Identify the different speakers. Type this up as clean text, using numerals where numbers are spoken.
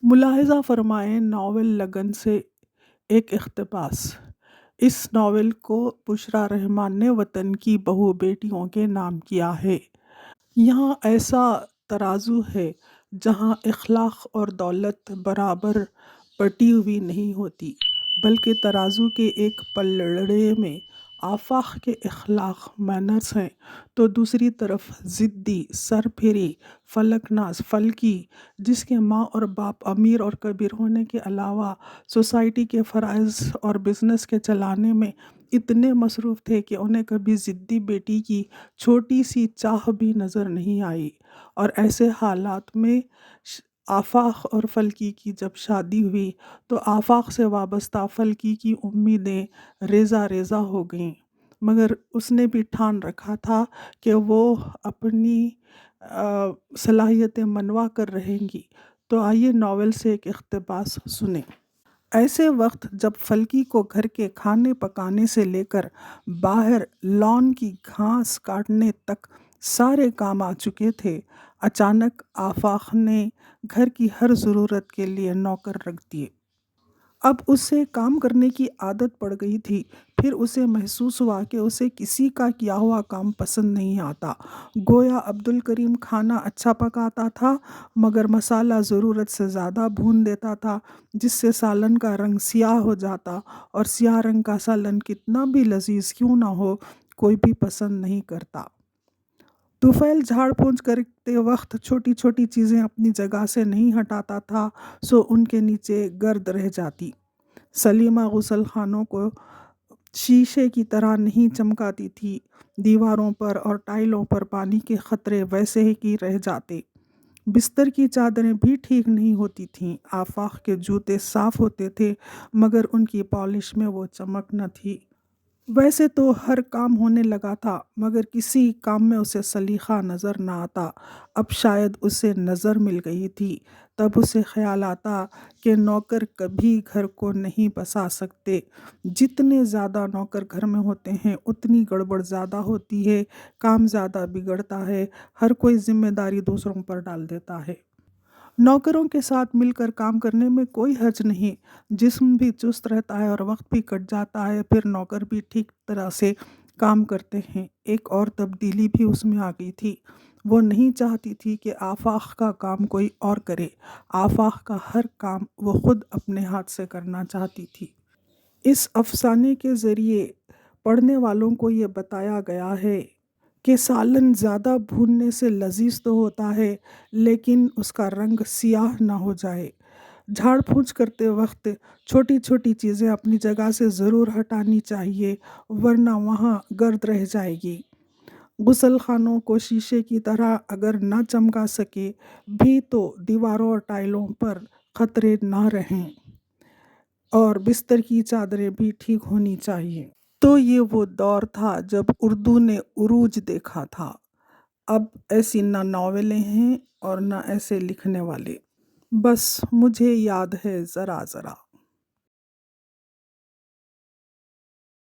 Speaker 1: ملاحظہ فرمائیں ناول لگن سے ایک اقتباس۔ اس ناول کو بشریٰ رحمان نے وطن کی بہو بیٹیوں کے نام کیا ہے۔ یہاں ایسا ترازو ہے جہاں اخلاق اور دولت برابر بٹی ہوئی نہیں ہوتی، بلکہ ترازو کے ایک پلڑے میں آفاق کے اخلاق مینرز ہیں تو دوسری طرف ضدی، سرپھری، فلک ناز فلکی، جس کے ماں اور باپ امیر اور کبیر ہونے کے علاوہ سوسائٹی کے فرائض اور بزنس کے چلانے میں اتنے مصروف تھے کہ انہیں کبھی ضدی بیٹی کی چھوٹی سی چاہ بھی نظر نہیں آئی، اور ایسے حالات میں آفاق اور فلکی کی جب شادی ہوئی تو آفاق سے وابستہ فلکی کی امیدیں ریزہ ریزہ ہو گئیں، مگر اس نے بھی ٹھان رکھا تھا کہ وہ اپنی صلاحیتیں منوا کر رہیں گی۔ تو آئیے ناول سے ایک اقتباس سنیں۔ ایسے وقت جب فلکی کو گھر کے کھانے پکانے سے لے کر باہر لان کی گھاس کاٹنے تک سارے کام آ چکے تھے، اچانک آفاق نے گھر کی ہر ضرورت کے لیے نوکر رکھ دیے۔ اب اسے کام کرنے کی عادت پڑ گئی تھی، پھر اسے محسوس ہوا کہ اسے کسی کا کیا ہوا کام پسند نہیں آتا۔ گویا عبدالکریم کھانا اچھا پکاتا تھا مگر مسالہ ضرورت سے زیادہ بھون دیتا تھا، جس سے سالن کا رنگ سیاہ ہو جاتا، اور سیاہ رنگ کا سالن کتنا بھی لذیذ کیوں نہ ہو کوئی بھی پسند نہیں کرتا۔ طفیل جھاڑ پونچھ کرتے وقت چھوٹی چھوٹی چیزیں اپنی جگہ سے نہیں ہٹاتا تھا، سو ان کے نیچے گرد رہ جاتی۔ سلیمہ غسل خانوں کو شیشے کی طرح نہیں چمکاتی تھی، دیواروں پر اور ٹائلوں پر پانی کے قطرے ویسے ہی کی رہ جاتے۔ بستر کی چادریں بھی ٹھیک نہیں ہوتی تھیں۔ آفاق کے جوتے صاف ہوتے تھے مگر ان کی پالش میں وہ چمک نہ تھی۔ ویسے تو ہر کام ہونے لگا تھا مگر کسی کام میں اسے سلیقہ نظر نہ آتا۔ اب شاید اسے نظر مل گئی تھی۔ تب اسے خیال آتا کہ نوکر کبھی گھر کو نہیں بسا سکتے، جتنے زیادہ نوکر گھر میں ہوتے ہیں اتنی گڑبڑ زیادہ ہوتی ہے، کام زیادہ بگڑتا ہے، ہر کوئی ذمہ داری دوسروں پر ڈال دیتا ہے۔ نوکروں کے ساتھ مل کر کام کرنے میں کوئی حرج نہیں، جسم بھی چست رہتا ہے اور وقت بھی کٹ جاتا ہے، پھر نوکر بھی ٹھیک طرح سے کام کرتے ہیں۔ ایک اور تبدیلی بھی اس میں آ گئی تھی، وہ نہیں چاہتی تھی کہ آفاق کا کام کوئی اور کرے، آفاق کا ہر کام وہ خود اپنے ہاتھ سے کرنا چاہتی تھی۔ اس افسانے کے ذریعے پڑھنے والوں کو یہ بتایا گیا ہے کہ سالن زیادہ بھوننے سے لذیذ تو ہوتا ہے لیکن اس کا رنگ سیاہ نہ ہو جائے۔ جھاڑ پونچھ کرتے وقت چھوٹی چھوٹی چیزیں اپنی جگہ سے ضرور ہٹانی چاہیے ورنہ وہاں گرد رہ جائے گی۔ غسل خانوں کو شیشے کی طرح اگر نہ چمکا سکے بھی تو دیواروں اور ٹائلوں پر قطرے نہ رہیں، اور بستر کی چادریں بھی ٹھیک ہونی چاہیے۔ تو یہ وہ دور تھا جب اردو نے عروج دیکھا تھا۔ اب ایسی نہ ناولیں ہیں اور نہ ایسے لکھنے والے، بس مجھے یاد ہے ذرا ذرا۔